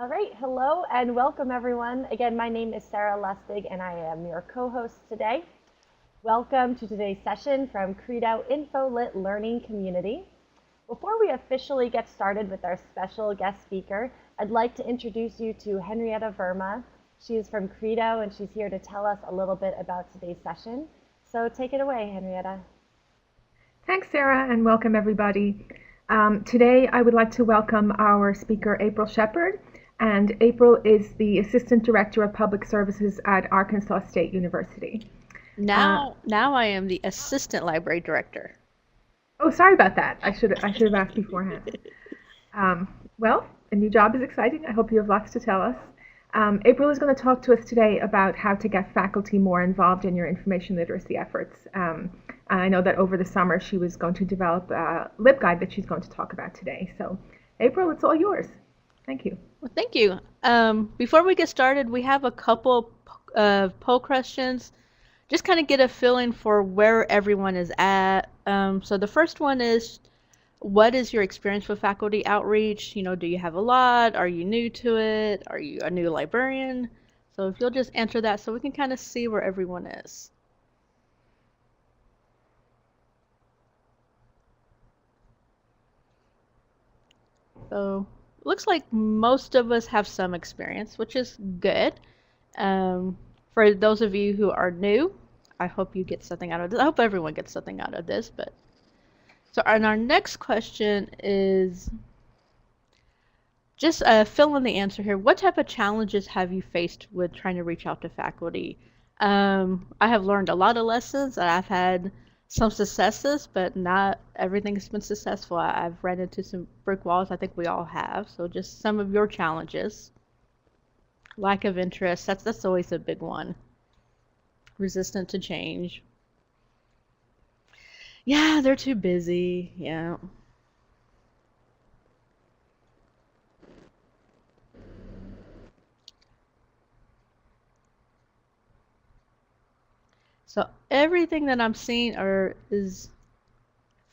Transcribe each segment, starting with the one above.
All right, hello and welcome everyone. Again, my name is Sarah Lustig and I am your co-host today. Welcome to today's session from Credo InfoLit Learning Community. Before we officially get started with our special guest speaker, I'd like to introduce you to Henrietta Verma. She is from Credo and she's here to tell us a little bit about today's session. So take it away, Henrietta. Thanks, Sarah, and welcome everybody. Today I would like to welcome our speaker, April Shepard. And April is the Assistant Director of Public Services at Arkansas State University. Now I am the Assistant Library Director. Oh, sorry about that. I should have asked beforehand. Well, a new job is exciting. I hope you have lots to tell us. April is going to talk to us today about how to get faculty more involved in your information literacy efforts. I know that over the summer she was going to develop a LibGuide that she's going to talk about today. So, April, it's all yours. Thank you. Well, thank you. Before we get started, we have a couple of poll questions. Just kind of get a feeling for where everyone is at. So the first one is, what is your experience with faculty outreach? Do you have a lot? Are you new to it? Are you a new librarian? So if you'll just answer that so we can kind of see where everyone is. So looks like most of us have some experience, which is good. For those of you who are new, I hope you get something out of this. I hope everyone gets something out of this. So our next question is just fill in the answer here. What type of challenges have you faced with trying to reach out to faculty? I have learned a lot of lessons. I've had some successes, but not everything has been successful. I've ran into some brick walls. I think we all have. So just some of your challenges. Lack of interest. That's always a big one. Resistant to change. Yeah, they're too busy. Yeah. So everything that I'm seeing is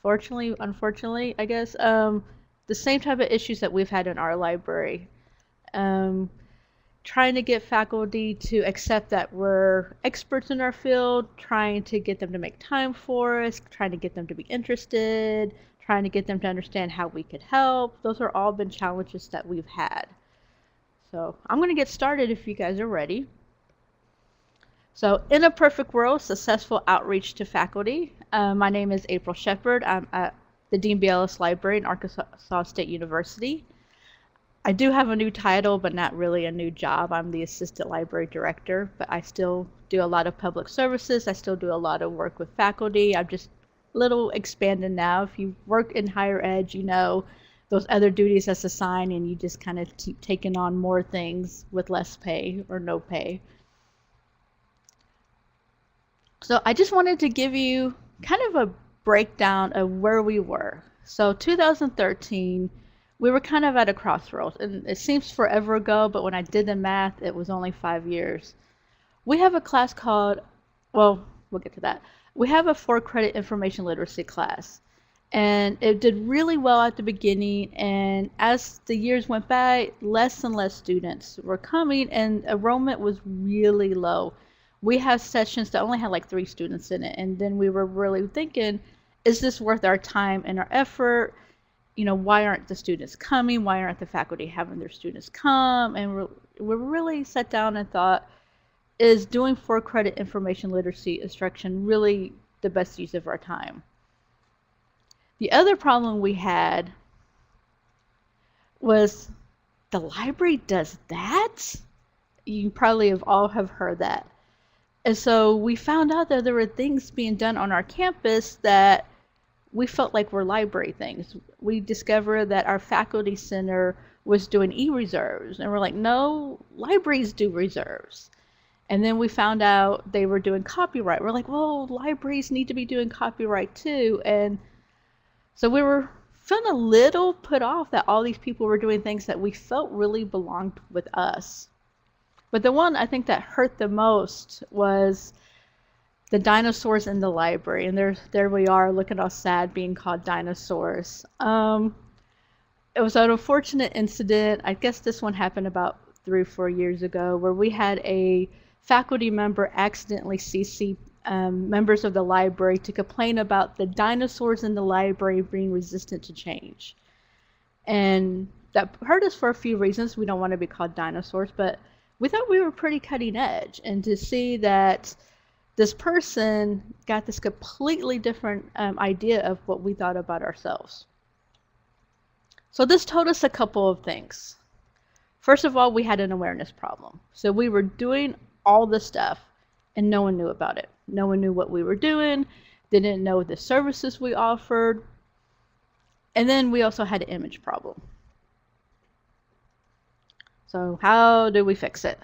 fortunately, unfortunately, I guess, the same type of issues that we've had in our library. Trying to get faculty to accept that we're experts in our field, trying to get them to make time for us, trying to get them to be interested, trying to get them to understand how we could help. Those are all been challenges that we've had. So I'm going to get started if you guys are ready. So in a perfect world, successful outreach to faculty. My name is April Shepard. I'm at the Dean B. Ellis Library in Arkansas State University. I do have a new title, but not really a new job. I'm the Assistant Library Director, but I still do a lot of public services. I still do a lot of work with faculty. I'm just a little expanded now. If you work in higher ed, you know those other duties that's assigned, and you just kind of keep taking on more things with less pay or no pay. So I just wanted to give you kind of a breakdown of where we were. So 2013, we were kind of at a crossroads, and it seems forever ago, but when I did the math, it was only 5 years. We have a class called, well, we'll get to that. We have a 4-credit information literacy class, and it did really well at the beginning, and as the years went by, less and less students were coming, and enrollment was really low. We have sessions that only had like 3 students in it, and then we were really thinking, is this worth our time and our effort? Why aren't the students coming? Why aren't the faculty having their students come? And we really sat down and thought, is doing 4-credit information literacy instruction really the best use of our time? The other problem we had was the library does that? You probably have heard that. And so we found out that there were things being done on our campus that we felt like were library things. We discovered that our faculty center was doing e-reserves, and we're like, no, libraries do reserves. And then we found out they were doing copyright. We're like, well, libraries need to be doing copyright too. And so we were feeling a little put off that all these people were doing things that we felt really belonged with us. But the one I think that hurt the most was the dinosaurs in the library. And there we are, looking all sad, being called dinosaurs. It was an unfortunate incident. I guess this one happened about 3 or 4 years ago, where we had a faculty member accidentally CC members of the library to complain about the dinosaurs in the library being resistant to change. And that hurt us for a few reasons. We don't want to be called dinosaurs, but we thought we were pretty cutting edge. And to see that this person got this completely different idea of what we thought about ourselves. So this told us a couple of things. First of all, we had an awareness problem. So we were doing all this stuff and no one knew about it. No one knew what we were doing. They didn't know the services we offered. And then we also had an image problem. So how do we fix it?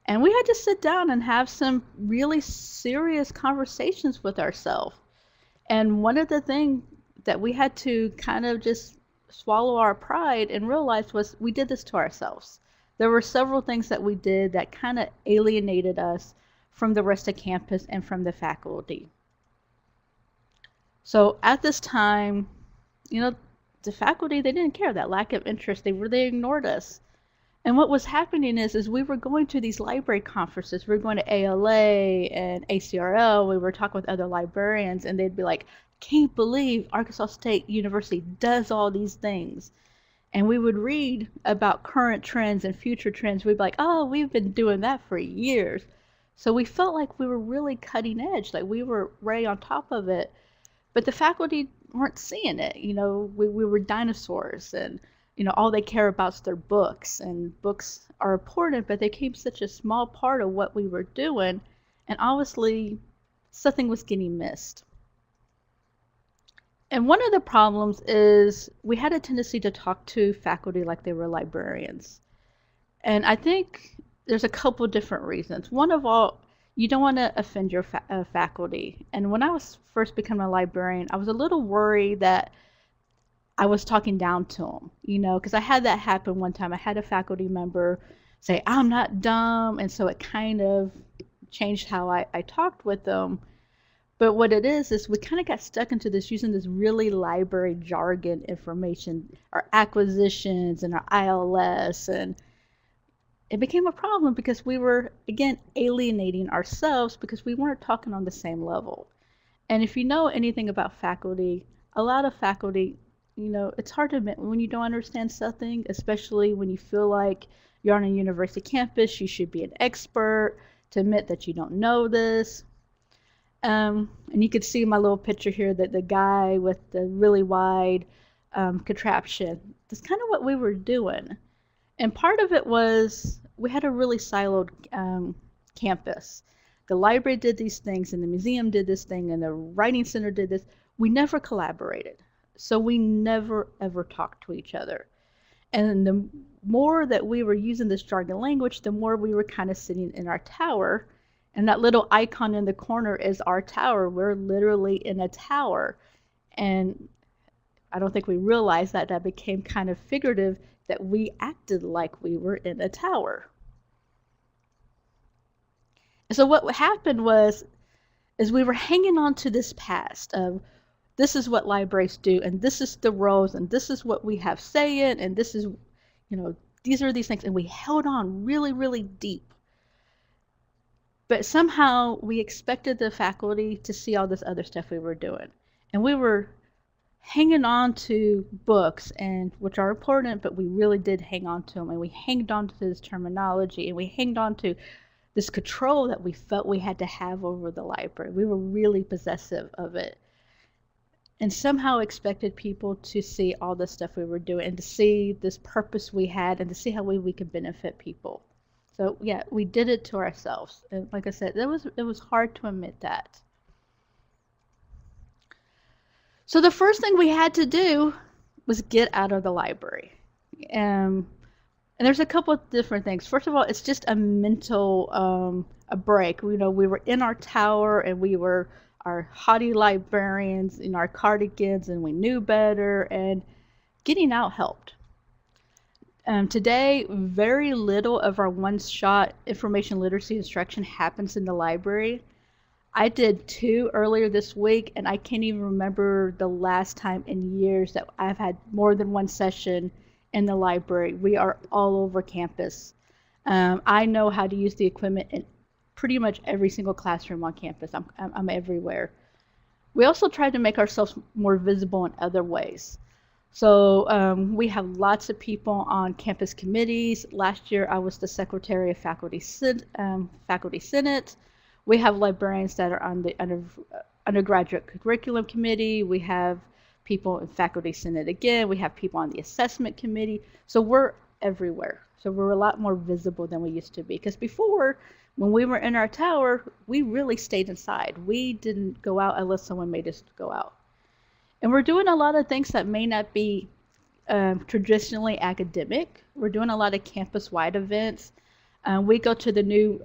And we had to sit down and have some really serious conversations with ourselves. And one of the things that we had to kind of just swallow our pride and realize was we did this to ourselves. There were several things that we did that kind of alienated us from the rest of campus and from the faculty. So at this time, the faculty, they didn't care, that lack of interest, they ignored us. And what was happening is we were going to these library conferences. We were going to ALA and ACRL. We were talking with other librarians, and they'd be like, can't believe Arkansas State University does all these things. And we would read about current trends and future trends. We'd be like, oh, we've been doing that for years. So we felt like we were really cutting edge, like we were right on top of it. But the faculty weren't seeing it. We were dinosaurs, and all they care about is their books, and books are important, but they became such a small part of what we were doing, and obviously something was getting missed. And one of the problems is we had a tendency to talk to faculty like they were librarians. And I think there's a couple different reasons. One of all, you don't want to offend your faculty. And when I was first becoming a librarian, I was a little worried that I was talking down to them, because I had that happen one time. I had a faculty member say, I'm not dumb. And so it kind of changed how I talked with them. But what it is we kind of got stuck into using this really library jargon information, our acquisitions and our ILS. And it became a problem because we were, again, alienating ourselves because we weren't talking on the same level. And if you know anything about faculty, a lot of faculty, it's hard to admit when you don't understand something, especially when you feel like you're on a university campus, you should be an expert to admit that you don't know this. And you can see my little picture here that the guy with the really wide contraption, that's kind of what we were doing. And part of it was we had a really siloed campus. The library did these things, and the museum did this thing, and the writing center did this. We never collaborated. So we never, ever talked to each other. And the more that we were using this jargon language, the more we were kind of sitting in our tower. And that little icon in the corner is our tower. We're literally in a tower. And I don't think we realized that became kind of figurative, that we acted like we were in a tower. And so what happened is we were hanging on to this past of, this is what libraries do, and this is the roles, and this is what we have say in, and this is, these are these things. And we held on really, really deep. But somehow we expected the faculty to see all this other stuff we were doing. And we were hanging on to books, and which are important, but we really did hang on to them. And we hanged on to this terminology, and we hanged on to this control that we felt we had to have over the library. We were really possessive of it. And somehow expected people to see all the stuff we were doing, and to see this purpose we had, and to see how we could benefit people. So yeah, we did it to ourselves. And like I said, it was hard to admit that. So the first thing we had to do was get out of the library. And there's a couple of different things. First of all, it's just a mental a break. We were in our tower, and we were our haughty librarians in our cardigans, and we knew better, and getting out helped. Today, very little of our one-shot information literacy instruction happens in the library. I did 2 earlier this week, and I can't even remember the last time in years that I've had more than one session in the library. We are all over campus. I know how to use the equipment in pretty much every single classroom on campus. I'm everywhere. We also tried to make ourselves more visible in other ways. So we have lots of people on campus committees. Last year I was the secretary of Faculty Senate. We have librarians that are on the undergraduate curriculum committee. We have people in Faculty Senate again. We have people on the assessment committee. So we're everywhere. So we're a lot more visible than we used to be. Because before, when we were in our tower, we really stayed inside. We didn't go out unless someone made us go out. And we're doing a lot of things that may not be traditionally academic. We're doing a lot of campus-wide events. We go to the new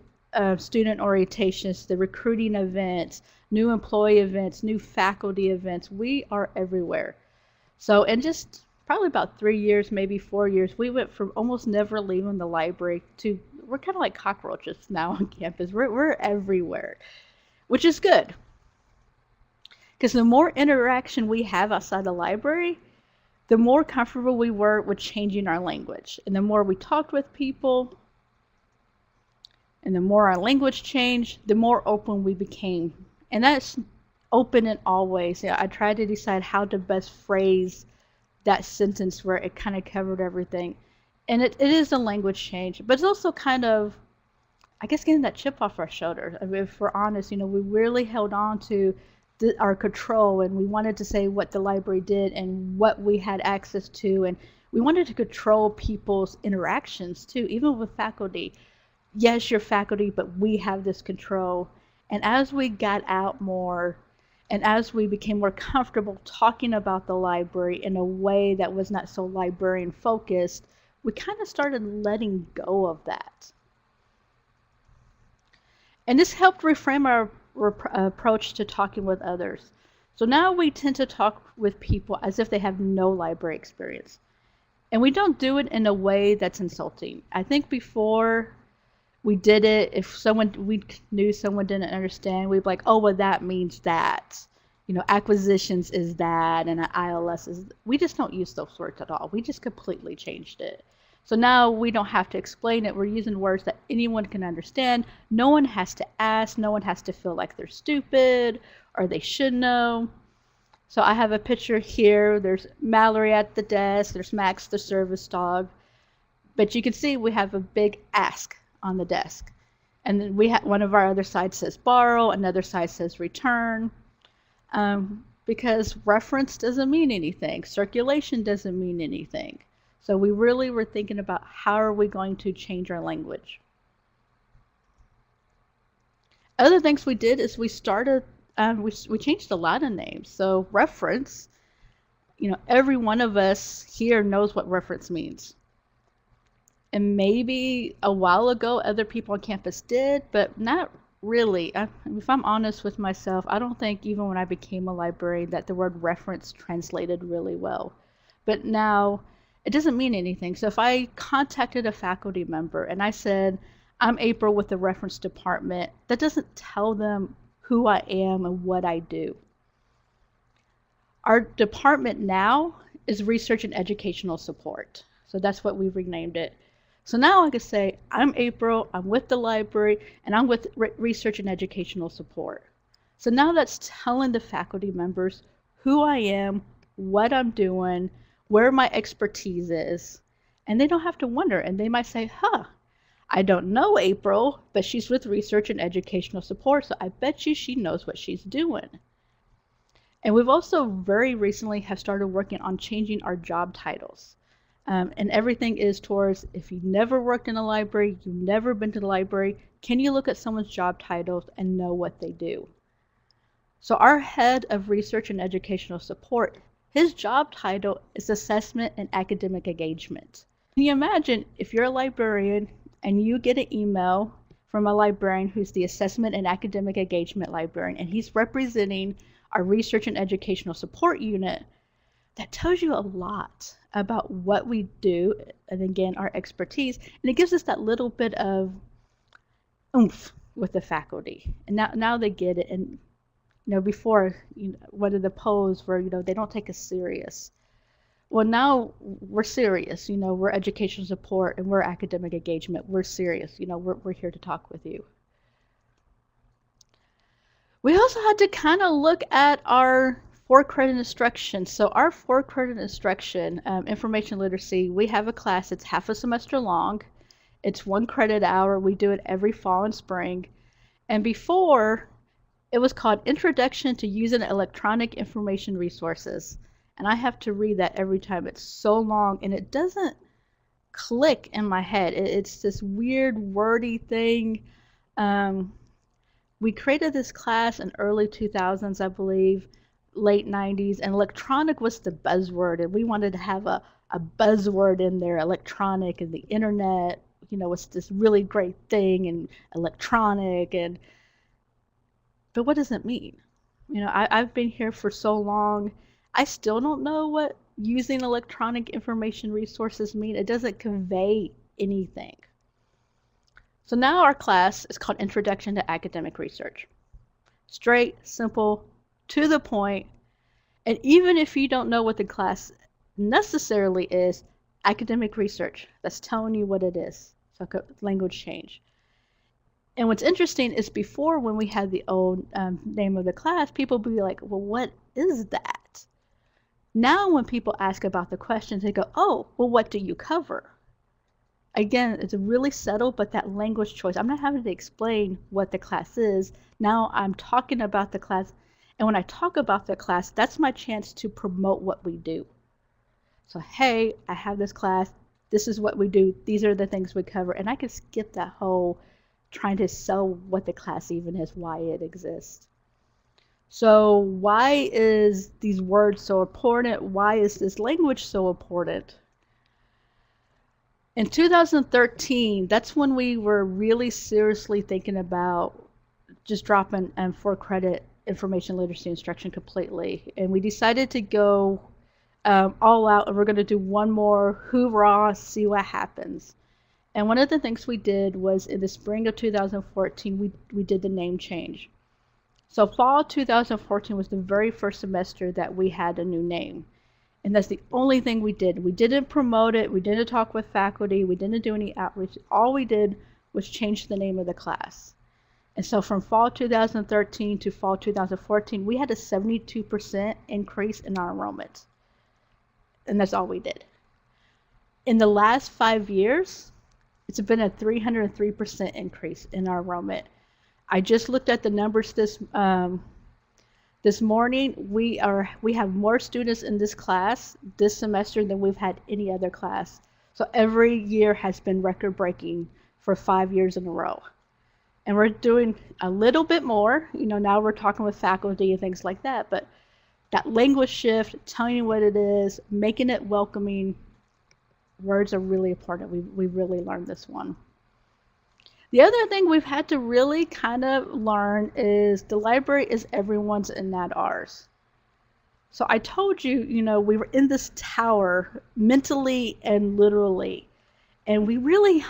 student orientations, the recruiting events, new employee events, new faculty events. We are everywhere. So in just probably about 3 years, maybe 4 years, we went from almost never leaving the library to we're kind of like cockroaches now on campus. We're everywhere, which is good. Because the more interaction we have outside the library, the more comfortable we were with changing our language. And the more we talked with people, and the more our language changed, the more open we became. And that's open in all ways. I tried to decide how to best phrase that sentence where it kind of covered everything. And it is a language change, but it's also kind of, I guess, getting that chip off our shoulder. I mean, if we're honest, we really held on to our control, and we wanted to say what the library did and what we had access to, and we wanted to control people's interactions too, even with faculty. Yes, you're faculty, but we have this control. And as we got out more, and as we became more comfortable talking about the library in a way that was not so librarian focused, we kind of started letting go of that. And this helped reframe our approach to talking with others. So now we tend to talk with people as if they have no library experience. And we don't do it in a way that's insulting. I think before we did it, if we knew someone didn't understand, we'd be like, oh, well, that means that. Acquisitions is that, and ILS is. We just don't use those words at all. We just completely changed it. So now we don't have to explain it. We're using words that anyone can understand. No one has to ask. No one has to feel like they're stupid or they should know. So I have a picture here. There's Mallory at the desk. There's Max, the service dog. But you can see we have a big ask on the desk. And then we have one of our other sides says borrow, another side says return. Because reference doesn't mean anything. Circulation doesn't mean anything. So we really were thinking about how are we going to change our language. Other things we did is we started, we changed a lot of names. So reference, every one of us here knows what reference means. And maybe a while ago other people on campus did, but not really. If I'm honest with myself, I don't think even when I became a librarian that the word reference translated really well. But now it doesn't mean anything. So if I contacted a faculty member and I said, I'm April with the reference department, that doesn't tell them who I am and what I do. Our department now is research and educational support. So that's what we've renamed it. So now I can say, I'm April, I'm with the library, and I'm with research and educational support. So now that's telling the faculty members who I am, what I'm doing, where my expertise is, and they don't have to wonder. And they might say, I don't know April, but she's with research and educational support, so I bet you she knows what she's doing. And we've also very recently have started working on changing our job titles. And everything is towards, if you've never worked in a library, you've never been to the library, can you look at someone's job titles and know what they do? So our head of research and educational support, his job title is assessment and academic engagement. Can you imagine if you're a librarian and you get an email from a librarian who's the assessment and academic engagement librarian, and he's representing our research and educational support unit, that tells you a lot about what we do, and again, our expertise, and it gives us that little bit of oomph. with the faculty. And now they get it. And before, one of the polls were, they don't take us serious. Well, now we're serious. We're educational support and we're academic engagement. We're serious. We're here to talk with you. We also had to kind of look at our 4-credit instruction. So our 4-credit instruction, information literacy, we have a class. It's half a semester long. It's 1 credit hour. We do it every fall and spring. And before, it was called Introduction to Using Electronic Information Resources. And I have to read that every time. It's so long and it doesn't click in my head. It's this weird wordy thing. We created this class in early 2000s, I believe, late 90s, and electronic was the buzzword, and we wanted to have a buzzword in there, electronic, and the internet, was this really great thing, and electronic, but what does it mean? I've been here for so long, I still don't know what using electronic information resources mean. It doesn't convey anything. So now our class is called Introduction to Academic Research. Straight, simple, to the point, and even if you don't know what the class necessarily is, academic research, that's telling you what it is. So language change. And what's interesting is before, when we had the old name of the class, people would be like, well, what is that? Now when people ask about the questions, they go, oh, well, what do you cover? Again, it's really subtle, but that language choice, I'm not having to explain what the class is. Now I'm talking about the class. And when I talk about the class, that's my chance to promote what we do. So, hey, I have this class. This is what we do. These are the things we cover. And I can skip that whole trying to sell what the class even is, why it exists. So why is these words so important? Why is this language so important? In 2013, that's when we were really seriously thinking about just dropping 4-credit information literacy instruction completely. And we decided to go all out, and we're going to do one more hoorah, see what happens. And one of the things we did was in the spring of 2014, we did the name change. So fall 2014 was the very first semester that we had a new name. And that's the only thing we did. We didn't promote it. We didn't talk with faculty. We didn't do any outreach. All we did was change the name of the class. And so from fall 2013 to fall 2014, we had a 72% increase in our enrollment. And that's all we did. In the last 5 years, it's been a 303% increase in our enrollment. I just looked at the numbers this morning. We have more students in this class this semester than we've had any other class. So every year has been record-breaking for 5 years in a row. And we're doing a little bit more. Now we're talking with faculty and things like that. But that language shift, telling you what it is, making it welcoming, words are really important. We really learned this one. The other thing we've had to really kind of learn is the library is everyone's and not ours. So I told you, we were in this tower mentally and literally, and we really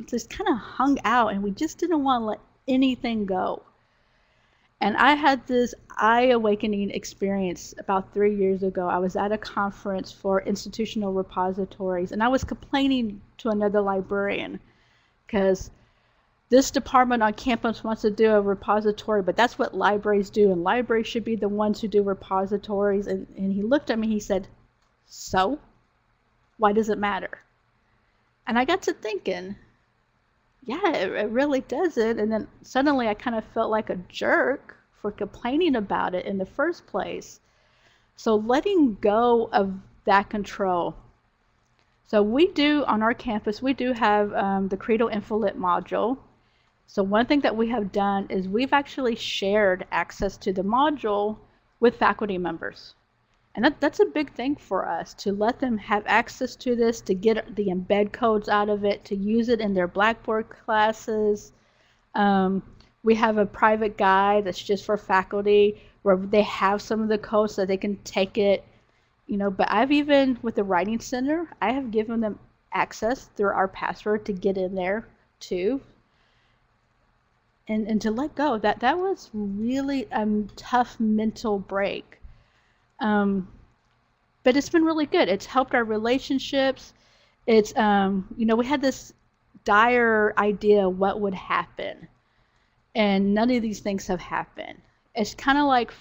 just kind of hung out, and we just didn't want to let anything go. And I had this eye-awakening experience about 3 years ago. I was at a conference for institutional repositories, and I was complaining to another librarian because this department on campus wants to do a repository, but that's what libraries do, and libraries should be the ones who do repositories. And he looked at me, he said, so? Why does it matter? And I got to thinking, yeah, it really doesn't. And then suddenly I kind of felt like a jerk for complaining about it in the first place. So letting go of that control. So we do, on our campus, we do have the Credo InfoLit module. So one thing that we have done is we've actually shared access to the module with faculty members. And that's a big thing for us, to let them have access to this, to get the embed codes out of it, to use it in their Blackboard classes. We have a private guide that's just for faculty where they have some of the codes so they can take it. But I've even, with the Writing Center, I have given them access through our password to get in there too. and to let go, that was really a tough mental break. But it's been really good. It's helped our relationships. It's we had this dire idea what would happen, and none of these things have happened. It's kind of like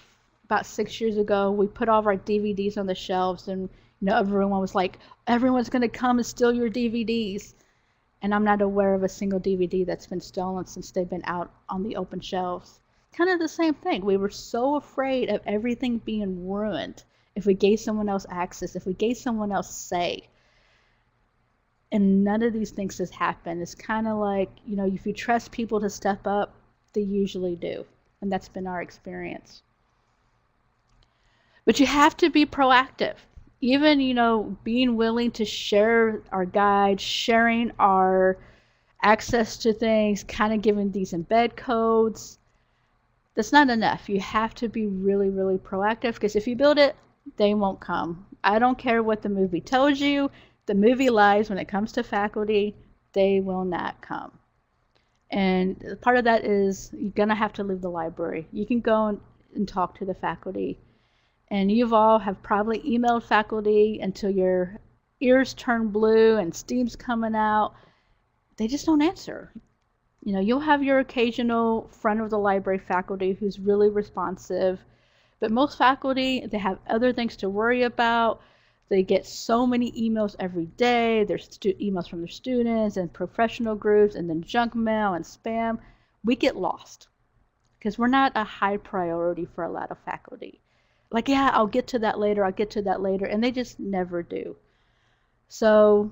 about 6 years ago, we put all of our DVDs on the shelves, and everyone was like, everyone's going to come and steal your DVDs. And I'm not aware of a single DVD that's been stolen since they've been out on the open shelves. Kind of the same thing. We were so afraid of everything being ruined if we gave someone else access, if we gave someone else say. And none of these things has happened. It's kind of like, if you trust people to step up, they usually do. And that's been our experience. But you have to be proactive. Even, being willing to share our guides, sharing our access to things, kind of giving these embed codes, that's not enough. You have to be really, really proactive, because if you build it, they won't come. I don't care what the movie tells you. The movie lies when it comes to faculty. They will not come. And part of that is you're going to have to leave the library. You can go and talk to the faculty. And you've all have probably emailed faculty until your ears turn blue and steam's coming out. They just don't answer. You'll have your occasional friend of the library faculty who's really responsive, but most faculty, they have other things to worry about. They get so many emails every day. There's emails from their students and professional groups, and then junk mail and spam. We get lost because we're not a high priority for a lot of faculty. Like, yeah, I'll get to that later, and they just never do. So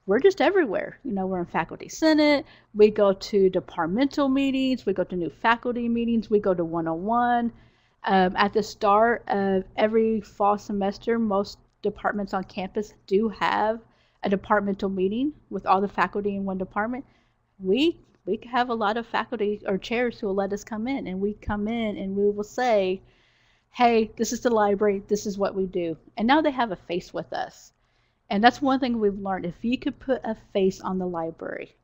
we're just everywhere. We're in faculty senate, we go to departmental meetings, we go to new faculty meetings, we go to 101. At the start of every fall semester, most departments on campus do have a departmental meeting with all the faculty in one department. We have a lot of faculty or chairs who will let us come in, and we come in and we will say, hey, this is the library, this is what we do. And now they have a face with us. And that's one thing we've learned. If you could put a face on the library,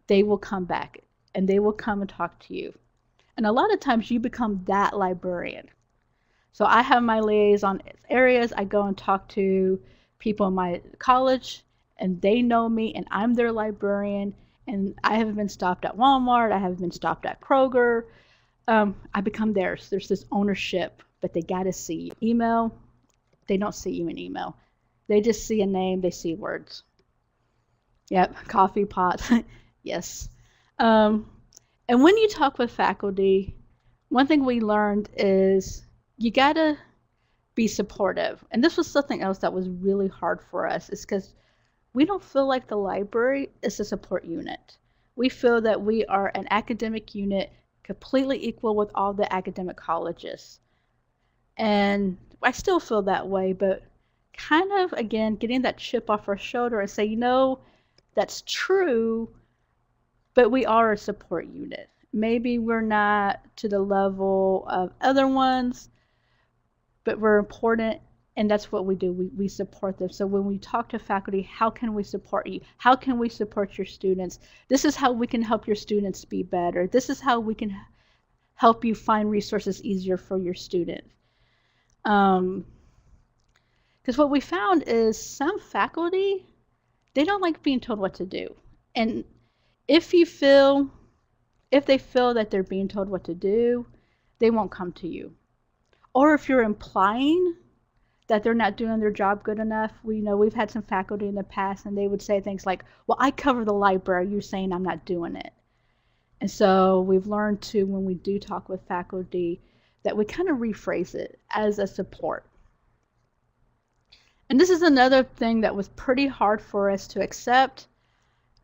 they will come back and they will come and talk to you. And a lot of times you become that librarian. So I have my liaison areas. I go and talk to people in my college, and they know me, and I'm their librarian. And I have been stopped at Walmart. I have been stopped at Kroger. I become theirs. There's this ownership, but they got to see you. Email, they don't see you in email. They just see a name, they see words. Yep, coffee pot, yes. And when you talk with faculty, one thing we learned is you got to be supportive. And this was something else that was really hard for us, is because we don't feel like the library is a support unit. We feel that we are an academic unit completely equal with all the academic colleges. And I still feel that way, but kind of, again, getting that chip off our shoulder and say, that's true, but we are a support unit. Maybe we're not to the level of other ones, but we're important, and that's what we do. We support them. So when we talk to faculty, how can we support you? How can we support your students? This is how we can help your students be better. This is how we can help you find resources easier for your students. Because what we found is some faculty, they don't like being told what to do. And if they feel that they're being told what to do, they won't come to you. Or if you're implying that they're not doing their job good enough, we've had some faculty in the past, and they would say things like, well, I cover the library, you're saying I'm not doing it. And so we've learned to, when we do talk with faculty, that we kind of rephrase it as a support. And this is another thing that was pretty hard for us to accept.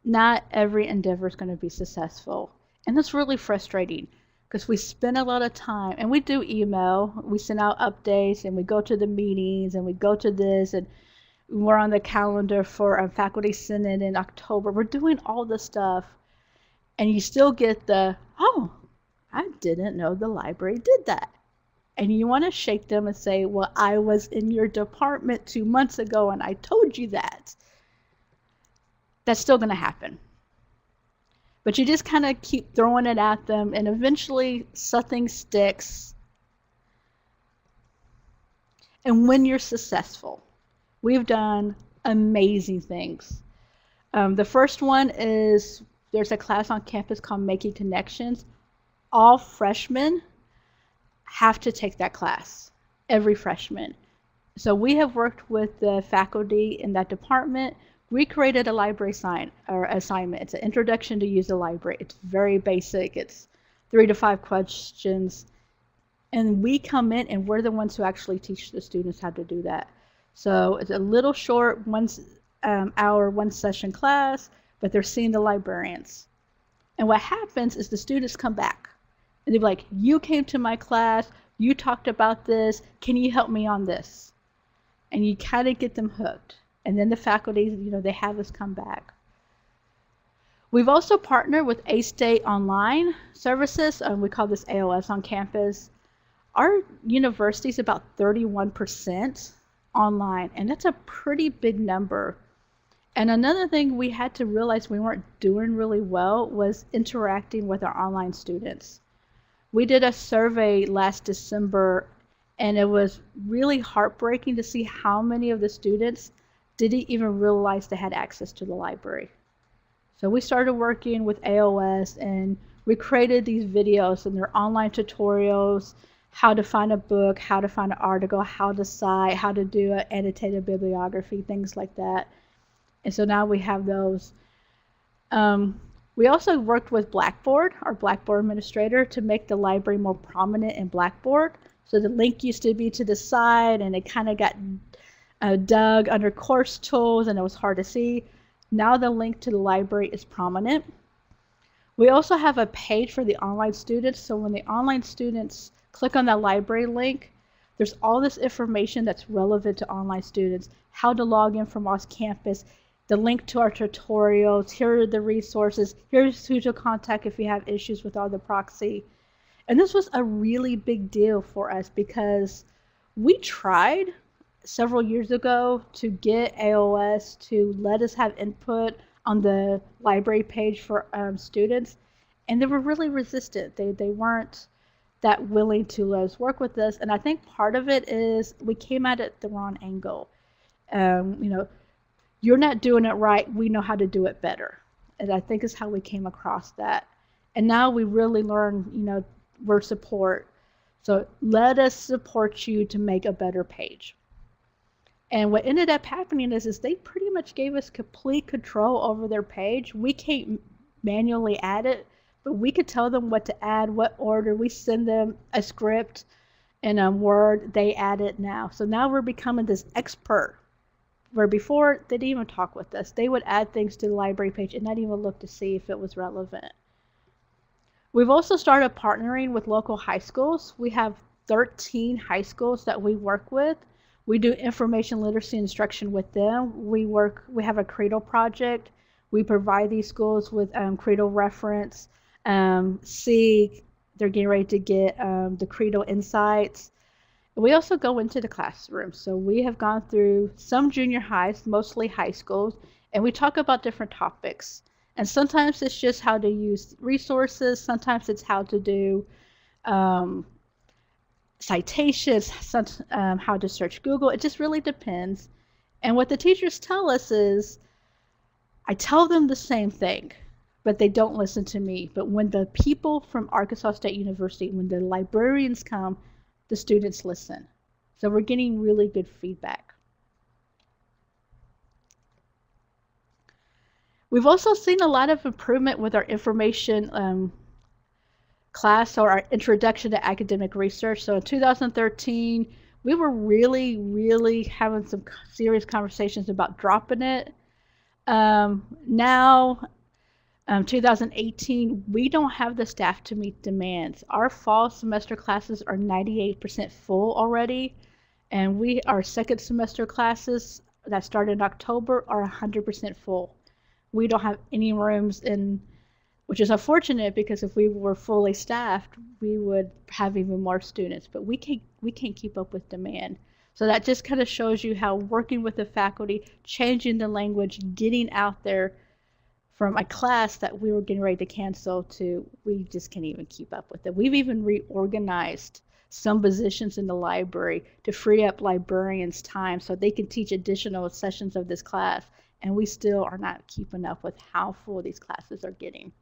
Not every endeavor is going to be successful. And that's really frustrating, because we spend a lot of time, and we do email, we send out updates, and we go to the meetings, and we go to this, and we're on the calendar for a faculty senate in October. We're doing all this stuff, and you still get the, oh, I didn't know the library did that. And you want to shake them and say, well, I was in your department 2 months ago, and I told you that. That's still going to happen. But you just kind of keep throwing it at them, and eventually something sticks. And when you're successful, we've done amazing things. The first one is there's a class on campus called Making Connections. All freshmen have to take that class, every freshman. So we have worked with the faculty in that department. We created a library assignment. It's an introduction to use the library. It's very basic. It's 3 to 5 questions. And we come in and we're the ones who actually teach the students how to do that. So it's a little short, 1 hour, 1 session class, but they're seeing the librarians. And what happens is the students come back and they're like, you came to my class, you talked about this, can you help me on this? And you kind of get them hooked. And then the faculty, they have us come back. We've also partnered with A-State Online Services. We call this AOS on campus. Our university is about 31% online, and that's a pretty big number. And another thing we had to realize we weren't doing really well was interacting with our online students. We did a survey last December, and it was really heartbreaking to see how many of the students didn't even realize they had access to the library. So we started working with AOS, and we created these videos, and they're online tutorials, how to find a book, how to find an article, how to cite, how to do an annotated bibliography, things like that. And so now we have those. We also worked with Blackboard, our Blackboard administrator, to make the library more prominent in Blackboard. So the link used to be to the side, and it kind of got dug under course tools, and it was hard to see. Now the link to the library is prominent. We also have a page for the online students. So when the online students click on that library link, there's all this information that's relevant to online students, how to log in from off campus, the link to our tutorials, here are the resources, here's who to contact if you have issues with all the proxy. And this was a really big deal for us because we tried several years ago to get AOS to let us have input on the library page for students, and they were really resistant. They weren't that willing to let us work with us, and I think part of it is we came at it the wrong angle. You're not doing it right, we know how to do it better. And I think is how we came across that. And now we really learn, we're support. So let us support you to make a better page. And what ended up happening is they pretty much gave us complete control over their page. We can't manually add it, but we could tell them what to add, what order. We send them a script in a Word, they add it now. So now we're becoming this expert, where before they didn't even talk with us. They would add things to the library page and not even look to see if it was relevant. We've also started partnering with local high schools. We have 13 high schools that we work with. We do information literacy instruction with them. We have a Cradle project. We provide these schools with Cradle reference. They're getting ready to get the Cradle Insights. We also go into the classroom. So we have gone through some junior highs, mostly high schools, and we talk about different topics. And sometimes it's just how to use resources. Sometimes it's how to do citations, how to search Google. It just really depends. And what the teachers tell us is, I tell them the same thing, but they don't listen to me. But when the people from Arkansas State University, when the librarians come, the students listen. So we're getting really good feedback. We've also seen a lot of improvement with our information class, or our introduction to academic research. So in 2013, we were really having some serious conversations about dropping it. Now, 2018, we don't have the staff to meet demands. Our fall semester classes are 98% full already, and our second semester classes that started in October are 100% full. We don't have any rooms which is unfortunate, because if we were fully staffed, we would have even more students, but we can't keep up with demand. So that just kind of shows you how working with the faculty, changing the language, getting out there, from a class that we were getting ready to cancel to we just can't even keep up with it. We've even reorganized some positions in the library to free up librarians' time so they can teach additional sessions of this class, and we still are not keeping up with how full these classes are getting.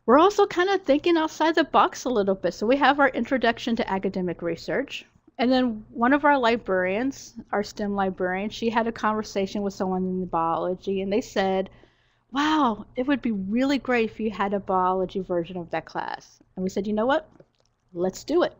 We're also kind of thinking outside the box a little bit. So we have our introduction to academic research. And then one of our librarians, our STEM librarian, she had a conversation with someone in biology, and they said, wow, it would be really great if you had a biology version of that class. And we said, you know what? Let's do it.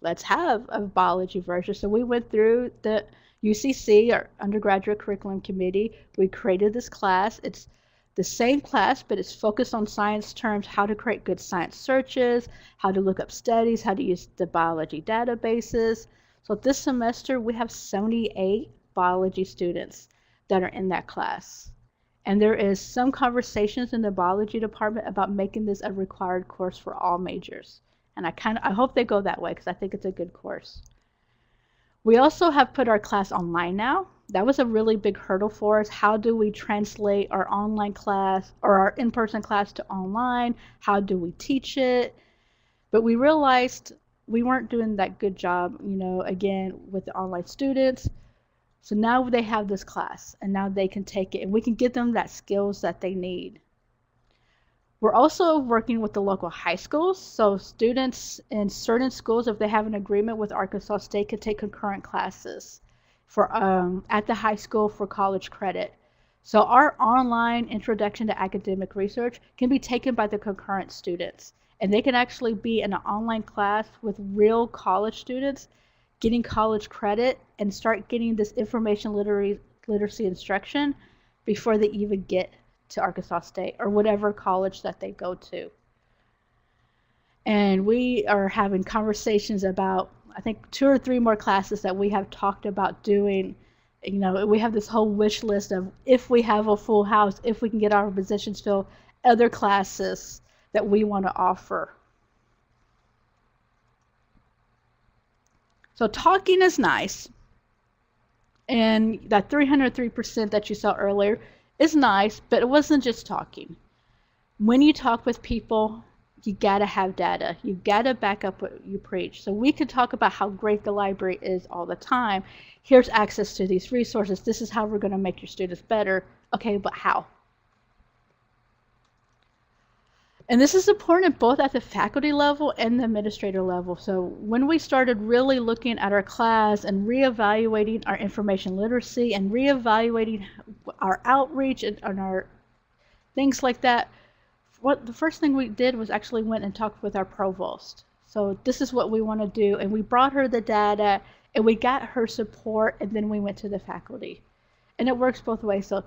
Let's have a biology version. So we went through the UCC, our undergraduate curriculum committee. We created this class. It's the same class, but it's focused on science terms, how to create good science searches, how to look up studies, how to use the biology databases. So this semester, we have 78 biology students that are in that class. And there is some conversations in the biology department about making this a required course for all majors. And I hope they go that way because I think it's a good course. We also have put our class online now. That was a really big hurdle for us. How do we translate our online class or our in-person class to online? How do we teach it? But we realized we weren't doing that good job, again, with the online students. So now they have this class, and now they can take it, and we can give them that skills that they need. We're also working with the local high schools, so students in certain schools, if they have an agreement with Arkansas State, can take concurrent classes for at the high school for college credit. So our online introduction to academic research can be taken by the concurrent students, and they can actually be in an online class with real college students getting college credit and start getting this information literacy instruction before they even get to Arkansas State or whatever college that they go to. And we are having conversations about, I think, 2 or 3 more classes that we have talked about doing. We have this whole wish list of if we have a full house, if we can get our positions filled, other classes that we want to offer. So talking is nice, and that 303% that you saw earlier is nice, but it wasn't just talking. When you talk with people, you gotta have data. You gotta back up what you preach. So we could talk about how great the library is all the time. Here's access to these resources. This is how we're gonna make your students better. Okay, but how? And this is important both at the faculty level and the administrator level. So when we started really looking at our class and reevaluating our information literacy and reevaluating our outreach and our things like that, the first thing we did was actually went and talked with our provost. So this is what we want to do. And we brought her the data and we got her support, and then we went to the faculty. And it works both ways. So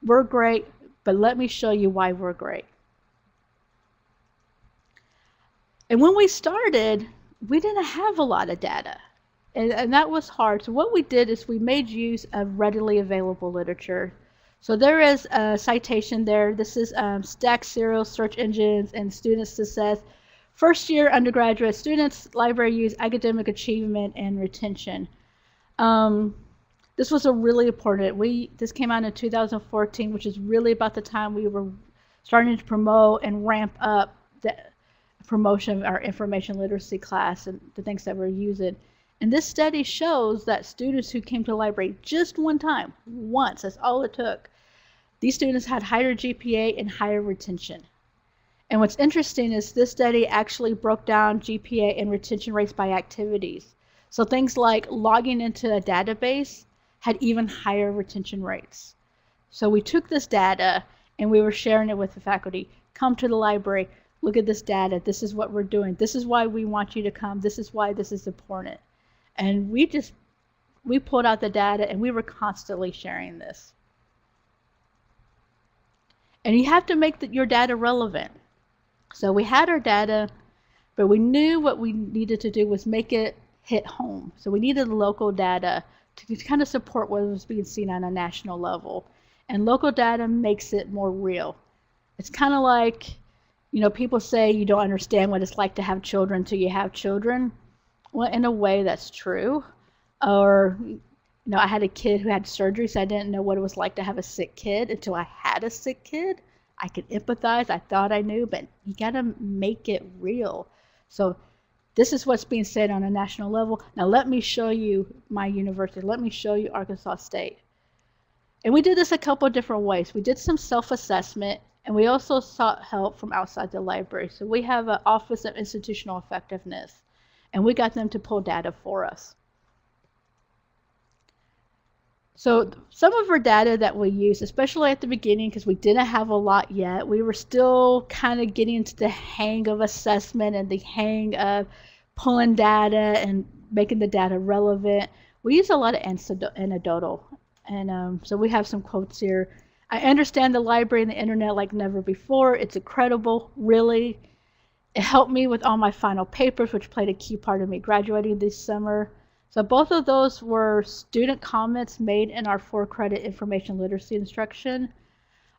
we're great, but let me show you why we're great. And when we started, we didn't have a lot of data, and that was hard. So what we did is we made use of readily available literature. So there is a citation there. This is Stack Serial Search Engines and Student Success. First year undergraduate students, library use, academic achievement, and retention. This was a really important, this came out in 2014, which is really about the time we were starting to promote and ramp up the promotion of our information literacy class and the things that we're using. And this study shows that students who came to the library just one time, once, that's all it took, these students had higher GPA and higher retention. And what's interesting is this study actually broke down GPA and retention rates by activities. So things like logging into a database had even higher retention rates. So we took this data and we were sharing it with the faculty. Come to the library, look at this data, this is what we're doing, this is why we want you to come, this is why this is important. And we pulled out the data and we were constantly sharing this. And you have to make your data relevant. So we had our data, but we knew what we needed to do was make it hit home. So we needed local data to kind of support what was being seen on a national level. And local data makes it more real. It's kind of like, people say you don't understand what it's like to have children till you have children. Well, in a way that's true. Or I had a kid who had surgery, so I didn't know what it was like to have a sick kid until I had a sick kid. I could empathize. I thought I knew, but you got to make it real. So this is what's being said on a national level. Now let me show you my university. Let me show you Arkansas State. And we did this a couple of different ways. We did some self-assessment, and we also sought help from outside the library. So we have an Office of Institutional Effectiveness, and we got them to pull data for us. So some of our data that we used, especially at the beginning, because we didn't have a lot yet, we were still kind of getting into the hang of assessment and the hang of pulling data and making the data relevant. We use a lot of anecdotal. And so we have some quotes here. I understand the library and the internet like never before. It's incredible, really. It helped me with all my final papers, which played a key part of me graduating this summer. So both of those were student comments made in our 4-credit information literacy instruction.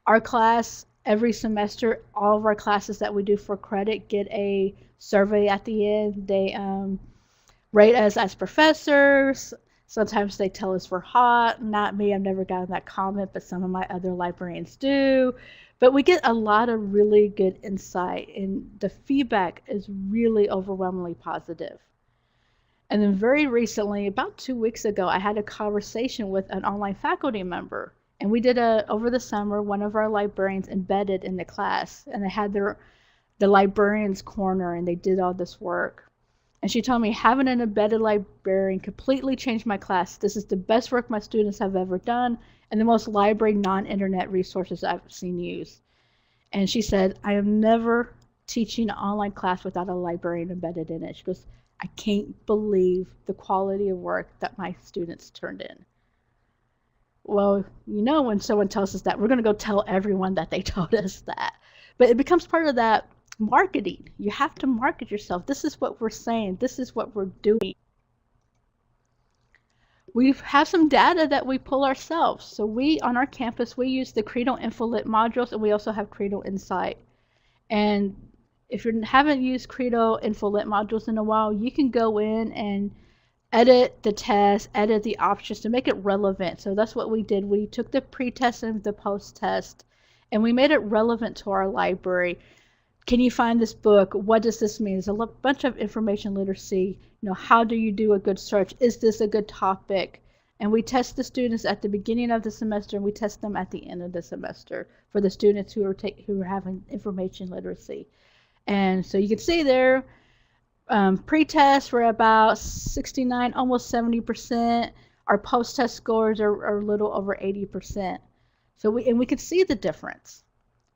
Our class, every semester, all of our classes that we do for credit get a survey at the end. They rate us as professors. Sometimes they tell us we're hot. Not me, I've never gotten that comment, but some of my other librarians do. But we get a lot of really good insight, and the feedback is really overwhelmingly positive. And then very recently, about 2 weeks ago, I had a conversation with an online faculty member. And we did over the summer, one of our librarians embedded in the class, and they had the librarian's corner, and they did all this work. And she told me, having an embedded librarian completely changed my class. This is the best work my students have ever done, and the most library non-internet resources I've seen used. And she said, I am never teaching an online class without a librarian embedded in it. She goes, I can't believe the quality of work that my students turned in. Well, when someone tells us that, we're going to go tell everyone that they told us that. But it becomes part of that marketing. You have to market yourself. This is what we're saying. This is what we're doing. We have some data that we pull ourselves. So on our campus, we use the Credo InfoLit modules, and we also have Credo Insight. And if you haven't used Credo InfoLit modules in a while, you can go in and edit the test, edit the options to make it relevant. So that's what we did. We took the pre-test and the post-test, and we made it relevant to our library. Can you find this book? What does this mean? There's a bunch of information literacy. How do you do a good search? Is this a good topic? And we test the students at the beginning of the semester, and we test them at the end of the semester for the students who are having information literacy. And so you can see there, pre-test we're about 69, almost 70%. Our post-test scores are a little over 80%. So we could see the difference.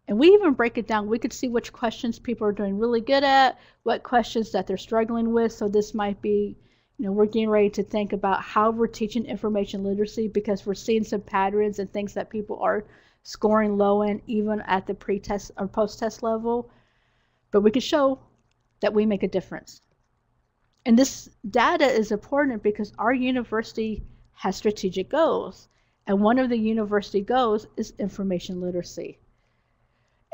And we even break it down. We could see which questions people are doing really good at, what questions that they're struggling with. So this might be, we're getting ready to think about how we're teaching information literacy, because we're seeing some patterns and things that people are scoring low in, even at the pre-test or post-test level. But we can show that we make a difference. And this data is important because our university has strategic goals. And one of the university goals is information literacy.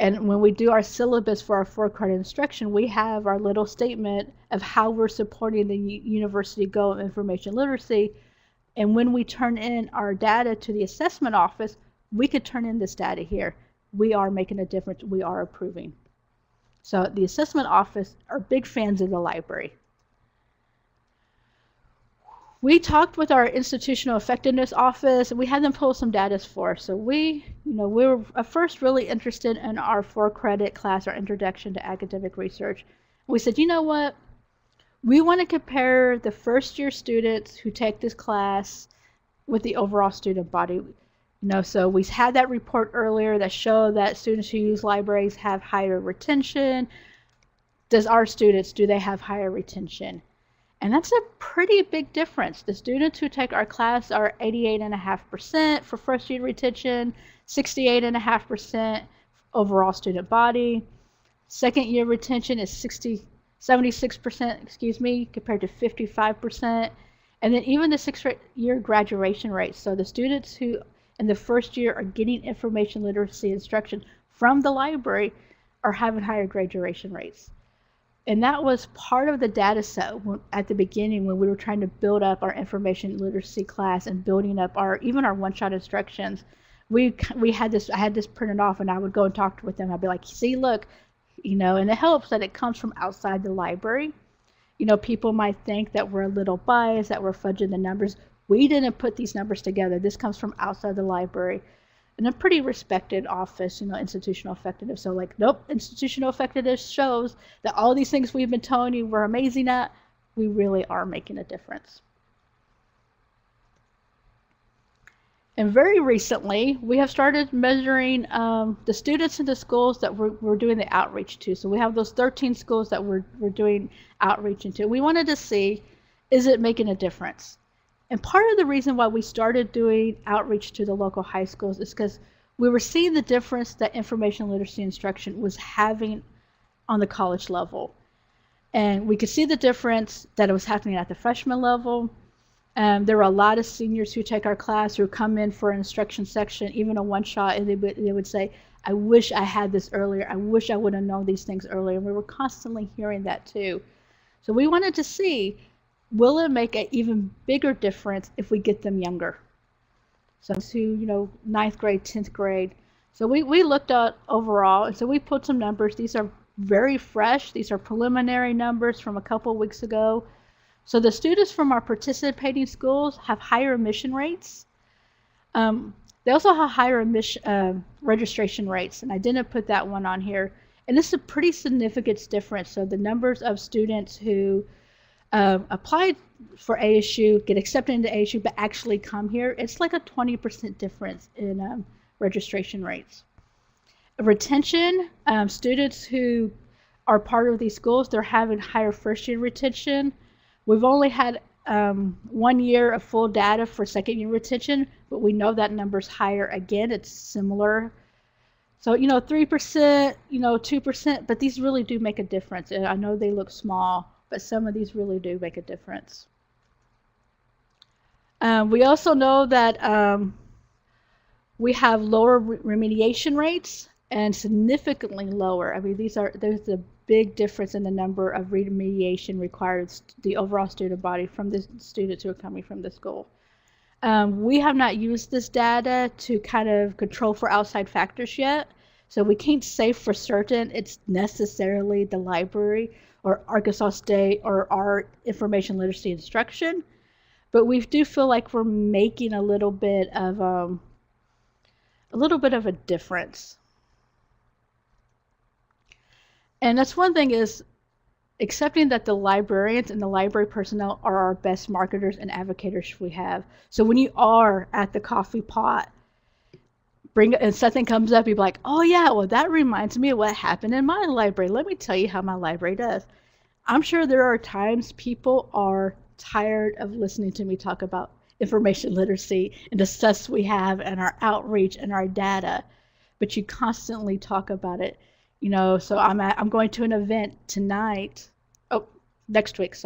And when we do our syllabus for our 4-credit instruction, we have our little statement of how we're supporting the university goal of information literacy. And when we turn in our data to the assessment office, we could turn in this data here. We are making a difference. We are improving. So the assessment office are big fans of the library. We talked with our institutional effectiveness office, and we had them pull some data for us. So we were at first really interested in our 4-credit class, our Introduction to Academic Research. We said, what? We want to compare the first-year students who take this class with the overall student body. So we had that report earlier that showed that students who use libraries have higher retention. Does our students, do they have higher retention? And that's a pretty big difference. The students who take our class are 88.5% for first year retention, 68.5% overall student body. Second year retention is 76%, compared to 55%. And then even the 6th-year graduation rate. So the students who in the first year are getting information literacy instruction from the library are having higher graduation rates. And that was part of the data set at the beginning when we were trying to build up our information literacy class and building up even our one-shot instructions. I had this printed off, and I would go and talk with them. I'd be like, see, look, and it helps that it comes from outside the library. People might think that we're a little biased, that we're fudging the numbers. We didn't put these numbers together. This comes from outside the library. And a pretty respected office, institutional effectiveness. So nope, institutional effectiveness shows that all these things we've been telling you we're amazing at, we really are making a difference. And very recently, we have started measuring the students in the schools that we're doing the outreach to. So we have those 13 schools that we're doing outreach into. We wanted to see, is it making a difference? And part of the reason why we started doing outreach to the local high schools is because we were seeing the difference that information literacy instruction was having on the college level. And we could see the difference that it was happening at the freshman level. There were a lot of seniors who take our class who come in for an instruction section, even a one-shot, and they would say, I wish I had this earlier. I wish I would have known these things earlier. And we were constantly hearing that too. So we wanted to see, will it make an even bigger difference if we get them younger? So to, 9th grade, 10th grade. So we looked at overall, and so we put some numbers. These are very fresh. These are preliminary numbers from a couple of weeks ago. So the students from our participating schools have higher admission rates. They also have higher registration rates, and I didn't put that one on here. And this is a pretty significant difference. So the numbers of students who applied for ASU, get accepted into ASU, but actually come here, it's like a 20% difference in registration rates. Retention, students who are part of these schools, they're having higher first-year retention. We've only had 1 year of full data for second-year retention, but we know that number's higher. Again, it's similar. So, 3%, 2%, but these really do make a difference. And I know they look small, but some of these really do make a difference. We also know that we have lower remediation rates and significantly lower. I mean, there's a big difference in the number of remediation required, the overall student body from the students who are coming from the school. We have not used this data to kind of control for outside factors yet, so we can't say for certain it's necessarily the library or Arkansas State or our information literacy instruction, but we do feel like we're making a little bit of a difference. And that's one thing, is accepting that the librarians and the library personnel are our best marketers and advocators we have. So when you are at the coffee pot, and something comes up, you'll be like, oh yeah, well that reminds me of what happened in my library. Let me tell you how my library does. I'm sure there are times people are tired of listening to me talk about information literacy and the success we have and our outreach and our data, but you constantly talk about it. So I'm going to an event tonight. Next week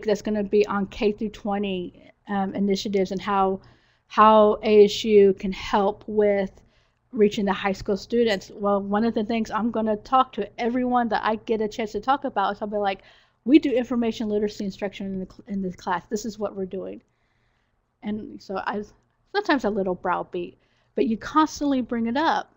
that's going to be on K through 20 initiatives and how ASU can help with reaching the high school students. Well, one of the things I'm going to talk to everyone that I get a chance to talk about is I'll be like, we do information literacy instruction in this class. This is what we're doing. And so sometimes a little browbeat, but you constantly bring it up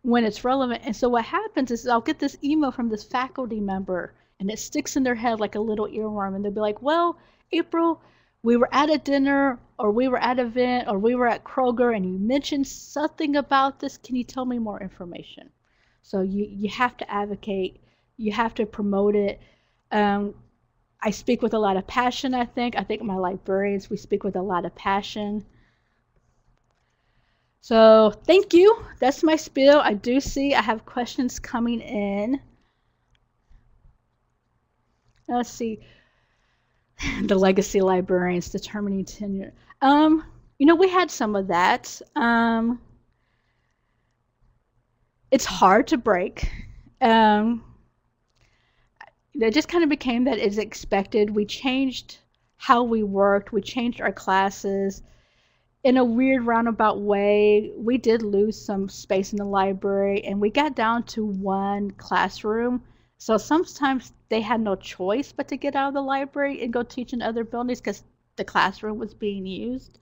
when it's relevant. And so what happens is I'll get this email from this faculty member, and it sticks in their head like a little earworm, and they'll be like, well, April, we were at a dinner, or we were at an event, or we were at Kroger, and you mentioned something about this. Can you tell me more information? So you have to advocate. You have to promote it. I speak with a lot of passion, I think. I think my librarians, we speak with a lot of passion. So thank you. That's my spiel. I do see I have questions coming in. Let's see. The legacy librarians determining tenure. We had some of that. It's hard to break. It just kind of became that it's expected. We changed how we worked. We changed our classes. In a weird roundabout way, we did lose some space in the library, and we got down to one classroom So sometimes they had no choice but to get out of the library and go teach in other buildings because the classroom was being used.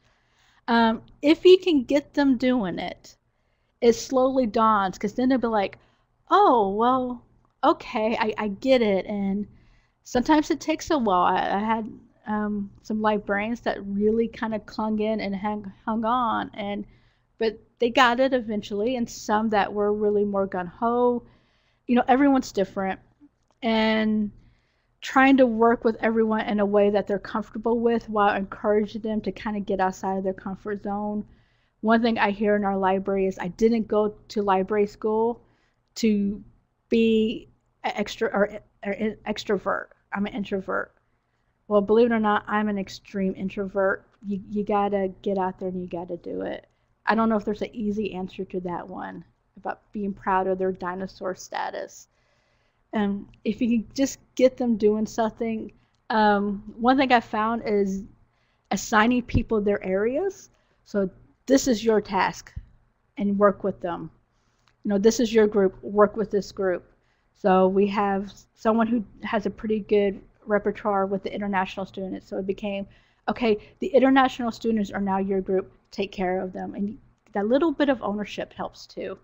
If you can get them doing it, it slowly dawns because then they'll be like, oh, well, okay, I get it. And sometimes it takes a while. I had some librarians that really kind of clung in and hung on, but they got it eventually, and some that were really more gung-ho. Everyone's different, and trying to work with everyone in a way that they're comfortable with while encouraging them to kind of get outside of their comfort zone. One thing I hear in our library is I didn't go to library school to be an extrovert. I'm an introvert. Well, believe it or not, I'm an extreme introvert. You gotta get out there and you gotta do it. I don't know if there's an easy answer to that one about being proud of their dinosaur status. If you can just get them doing something, one thing I found is assigning people their areas. So this is your task, and work with them. This is your group, work with this group. So we have someone who has a pretty good repertoire with the international students. So it became, okay, the international students are now your group, take care of them. And that little bit of ownership helps too.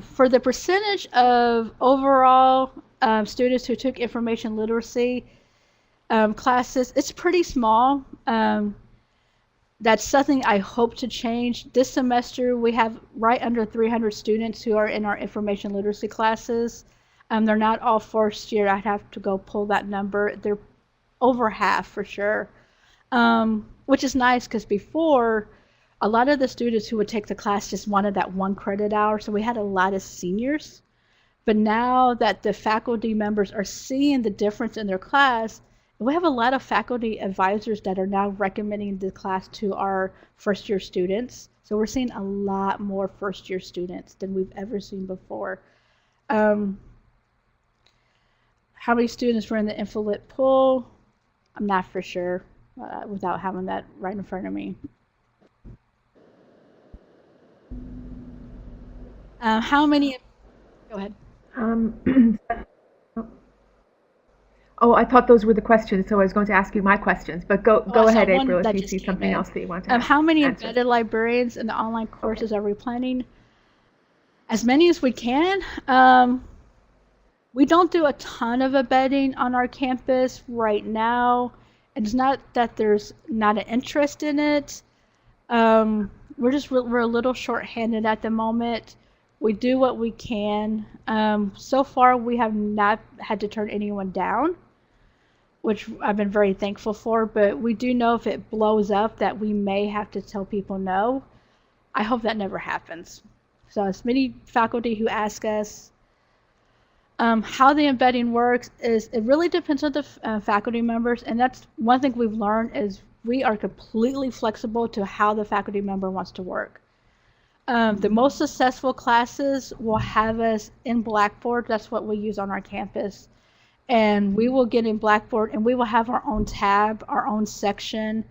For the percentage of overall students who took information literacy classes, it's pretty small. That's something I hope to change. This semester, we have right under 300 students who are in our information literacy classes. They're not all first year. I'd have to go pull that number. They're over half for sure, which is nice because before, a lot of the students who would take the class just wanted that 1 credit hour, so we had a lot of seniors. But now that the faculty members are seeing the difference in their class, we have a lot of faculty advisors that are now recommending the class to our first-year students. So we're seeing a lot more first-year students than we've ever seen before. How many students were in the InfoLit pool? I'm not for sure without having that right in front of me. How many? Go ahead. Oh, I thought those were the questions, so I was going to ask you my questions. But go ahead, April, if you see something else that you want to answer. How many embedded librarians in the online courses are we planning? As many as we can. We don't do a ton of embedding on our campus right now. It's not that there's not an interest in it. We're a little short-handed at the moment. We do what we can. So far, we have not had to turn anyone down, which I've been very thankful for, but we do know if it blows up that we may have to tell people no. I hope that never happens. So as many faculty who ask us how the embedding works is it really depends on the faculty members, and that's one thing we've learned is we are completely flexible to how the faculty member wants to work. The most successful classes will have us in Blackboard. That's what we use on our campus. And we will get in Blackboard and we will have our own tab, our own section,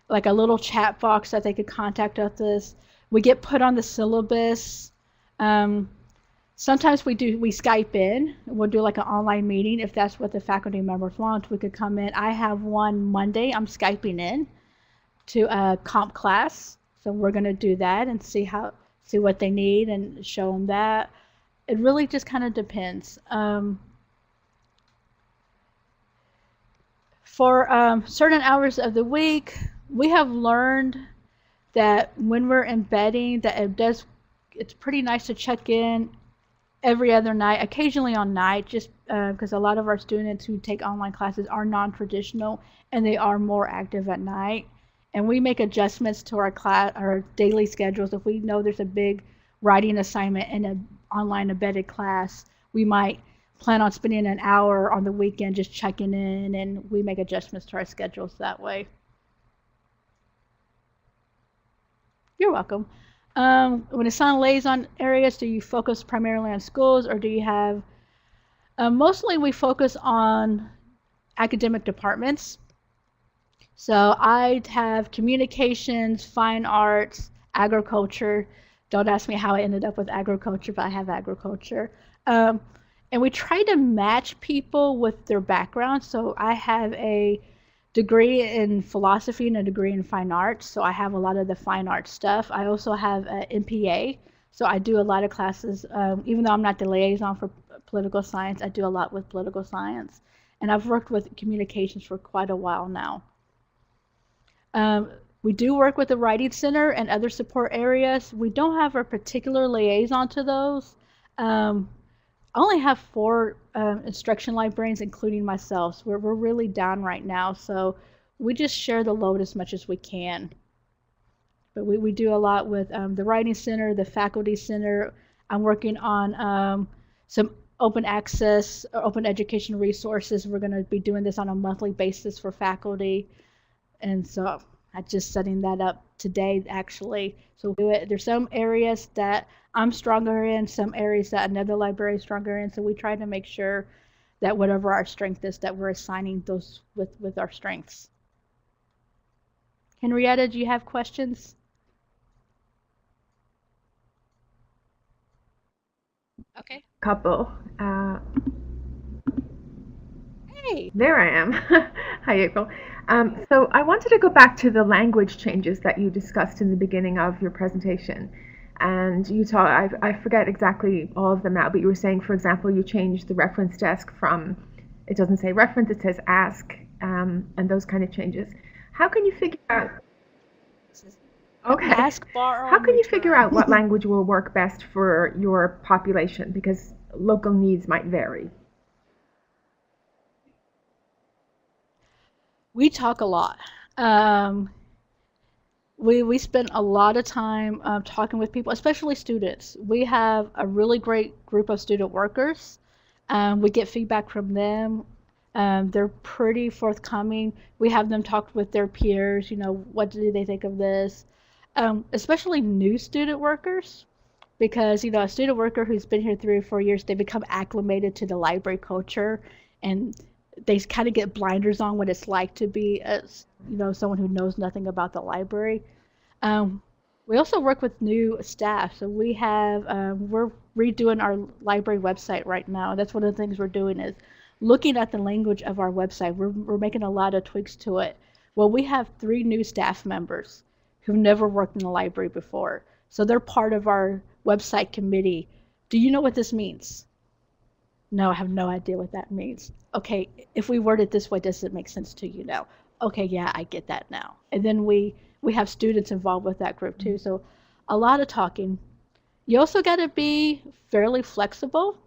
like a little chat box that they could contact us. We get put on the syllabus. Sometimes we Skype in. We'll do like an online meeting if that's what the faculty members want. We could come in. I have one Monday. I'm Skyping in to a comp class. So we're going to do that and see what they need and show them that. It really just kind of depends. For certain hours of the week, we have learned that when we're embedding, that it's pretty nice to check in every other night, occasionally on night, just because a lot of our students who take online classes are non-traditional and they are more active at night. And we make adjustments to our daily schedules. If we know there's a big writing assignment in an online embedded class, we might plan on spending an hour on the weekend just checking in, and we make adjustments to our schedules that way. You're welcome. When it's on liaison areas, do you focus primarily on schools, or do you have, mostly we focus on academic departments. So I have communications, fine arts, agriculture. Don't ask me how I ended up with agriculture, but I have agriculture. Um, and we try to match people with their background. So I have a degree in philosophy and a degree in fine arts. So I have a lot of the fine arts stuff. I also have an MPA. So I do a lot of classes, even though I'm not the liaison for political science, I do a lot with political science. And I've worked with communications for quite a while now. We do work with the Writing Center and other support areas. We don't have a particular liaison to those. I only have 4 instruction librarians, including myself. So we're really down right now, so we just share the load as much as we can. But we do a lot with the Writing Center, the Faculty Center. I'm working on some open access or open education resources. We're going to be doing this on a monthly basis for faculty. And so I'm just setting that up today, actually. So we'll do it. There's some areas that I'm stronger in, some areas that another library is stronger in. So we try to make sure that whatever our strength is, that we're assigning those with our strengths. Henrietta, do you have questions? Okay. Couple. Hey. There I am. Hi, April. So I wanted to go back to the language changes that you discussed in the beginning of your presentation. And you taught, I forget exactly all of them now, but you were saying, for example, you changed the reference desk from, it doesn't say reference, it says ask, and those kind of changes. How can you figure out, okay, Ask, borrow, how can you return. figure out what language will work best for your population? Because local needs might vary. We talk a lot. We spend a lot of time talking with people, especially students. We have a really great group of student workers. We get feedback from them. They're pretty forthcoming. We have them talk with their peers, what do they think of this? Especially new student workers, because, a student worker who's been here 3 or 4 years, they become acclimated to the library culture, and they kind of get blinders on what it's like to be someone who knows nothing about the library. We also work with new staff, so we're redoing our library website right now. That's one of the things we're doing is looking at the language of our website. We're making a lot of tweaks to it. Well, we have 3 new staff members who've never worked in the library before, so they're part of our website committee. Do you know what this means? No, I have no idea what that means. Okay, if we word it this way, does it make sense to you now? Okay, yeah, I get that now. And then we have students involved with that group too. So a lot of talking. You also got to be fairly flexible.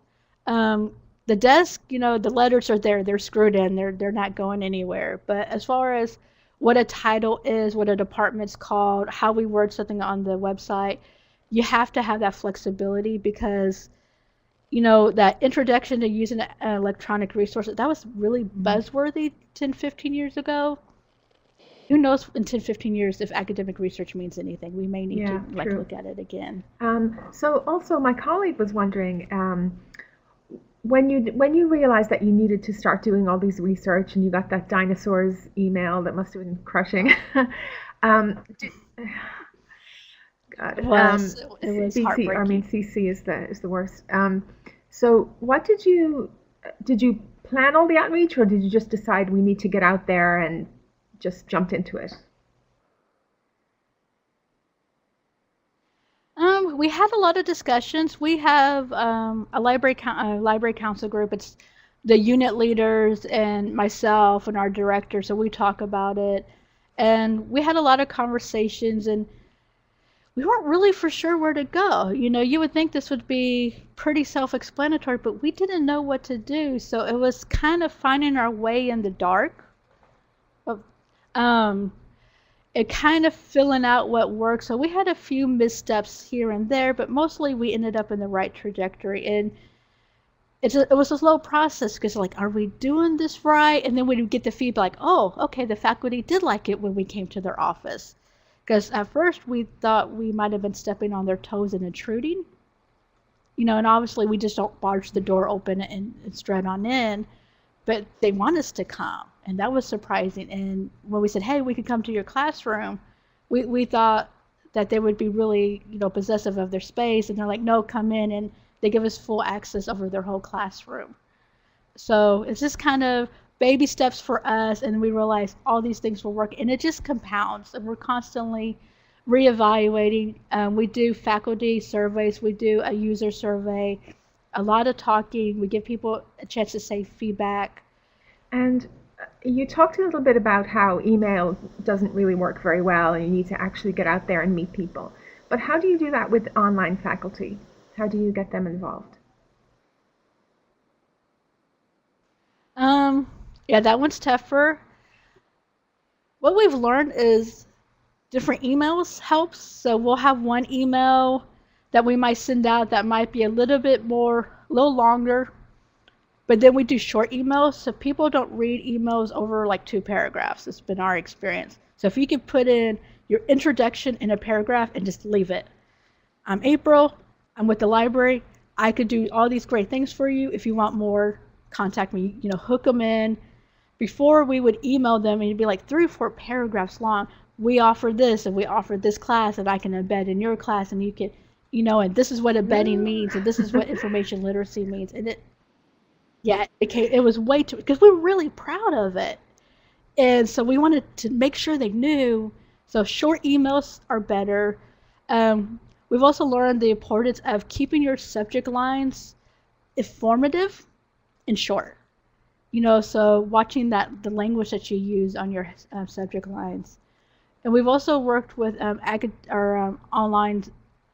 The desk, the letters are there. They're screwed in. They're not going anywhere. But as far as what a title is, what a department's called, how we word something on the website, you have to have that flexibility because that introduction to using electronic resources, that was really buzzworthy 10, 15 years ago. Who knows in 10, 15 years if academic research means anything. We may need to look at it again. So also my colleague was wondering, when you realized that you needed to start doing all these research and you got that dinosaurs email that must have been crushing. God, It was CC, heartbreaking. CC is the worst. So what did you plan all the outreach, or did you just decide we need to get out there and just jumped into it? We had a lot of discussions. We have a library council group. It's the unit leaders and myself and our director, so we talk about it. And we had a lot of conversations, and we weren't really for sure where to go. You would think this would be pretty self-explanatory, but we didn't know what to do. So it was kind of finding our way in the dark. It kind of filling out what works. So we had a few missteps here and there, but mostly we ended up in the right trajectory. And it was a slow process because, are we doing this right? And then we would get the feedback, oh, okay, the faculty did like it when we came to their office. Because at first we thought we might have been stepping on their toes and intruding. And obviously we just don't barge the door open and strut on in. but they want us to come, and that was surprising. And when we said, hey, we could come to your classroom, we thought that they would be really, possessive of their space, and they're like, no, come in, and they give us full access over their whole classroom. So it's just kind of baby steps for us, and we realize all these things will work, and it just compounds, and we're constantly reevaluating. We do faculty surveys, we do a user survey, a lot of talking, we give people a chance to say feedback. And you talked a little bit about how email doesn't really work very well, and you need to actually get out there and meet people. But how do you do that with online faculty? How do you get them involved? Yeah, that one's tougher. What we've learned is different emails helps. So we'll have one email that we might send out that might be a little longer, but then we do short emails, so people don't read emails over like 2 paragraphs. It's been our experience. So if you could put in your introduction in a paragraph and just leave it. I'm April, I'm with the library, I could do all these great things for you. If you want more, contact me, hook them in. Before we would email them and it'd be like 3 or 4 paragraphs long. We offer this and we offer this class and I can embed in your class, and you can, and this is what embedding means, and this is what information literacy means. And it was way too, because we were really proud of it. And so we wanted to make sure they knew. So short emails are better. We've also learned the importance of keeping your subject lines informative and short. So watching the language that you use on your subject lines. And we've also worked with online,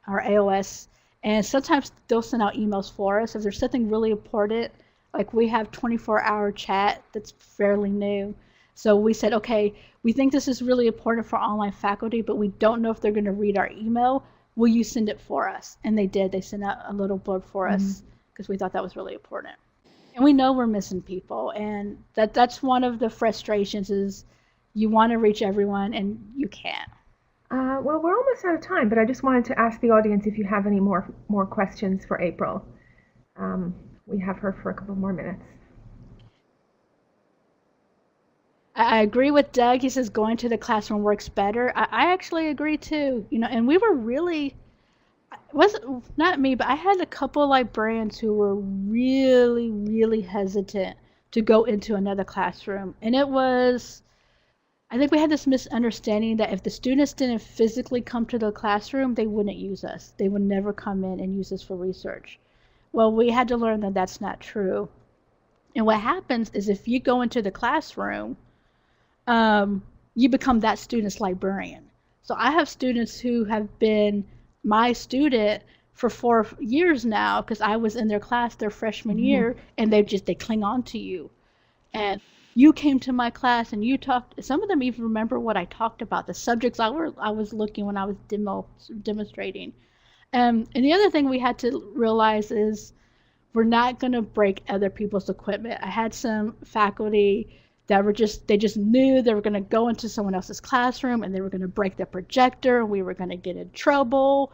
our AOS, and sometimes they'll send out emails for us if there's something really important. Like we have 24-hour chat that's fairly new. So we said, okay, we think this is really important for online faculty, but we don't know if they're going to read our email. Will you send it for us? And they did. They sent out a little blurb for us because we thought that was really important. And we know we're missing people, and that's one of the frustrations is you want to reach everyone and you can't. Well, we're almost out of time, but I just wanted to ask the audience if you have any more questions for April. We have her for a couple more minutes. I agree with Doug. He says going to the classroom works better. I actually agree too. And we were really, not me, but I had a couple of librarians who were really, really hesitant to go into another classroom. And I think we had this misunderstanding that if the students didn't physically come to the classroom, they wouldn't use us. They would never come in and use us for research. Well, we had to learn that that's not true. And what happens is if you go into the classroom, you become that student's librarian. So I have students who have been my student for 4 years now because I was in their class their freshman year, and they cling on to you. And you came to my class and you talked, some of them even remember what I talked about, the subjects I was looking when I was demonstrating. And the other thing we had to realize is we're not going to break other people's equipment. I had some faculty that they just knew they were going to go into someone else's classroom and they were going to break the projector, and we were going to get in trouble.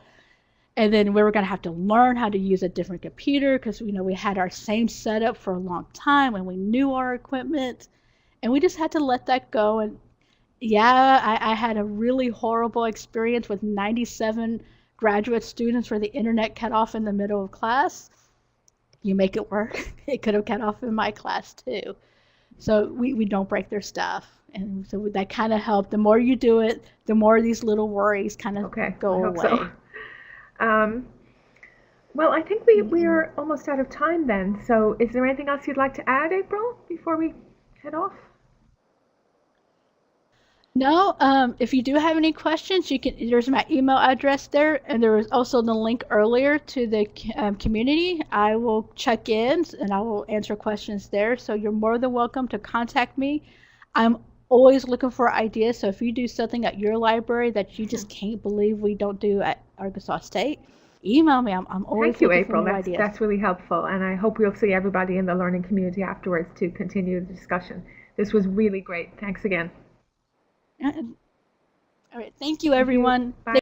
And then we were going to have to learn how to use a different computer because we had our same setup for a long time and we knew our equipment, and we just had to let that go. And I had a really horrible experience with 97 graduate students where the internet cut off in the middle of class. You make it work. It could have cut off in my class too. So we don't break their stuff. And so that kind of helped. The more you do it, the more these little worries kind of go away. So. Well, I think we are almost out of time then. So is there anything else you'd like to add, April, before we head off? No, if you do have any questions, there's my email address there, and there was also the link earlier to the community. I will check in and I will answer questions there. So you're more than welcome to contact me. I'm always looking for ideas. So if you do something at your library that you just can't believe we don't do at Arkansas State, email me. I'm always Thank you, looking April. for new ideas. That's really helpful, and I hope we'll see everybody in the learning community afterwards to continue the discussion. This was really great. Thanks again. All right. Thank you, everyone. Bye.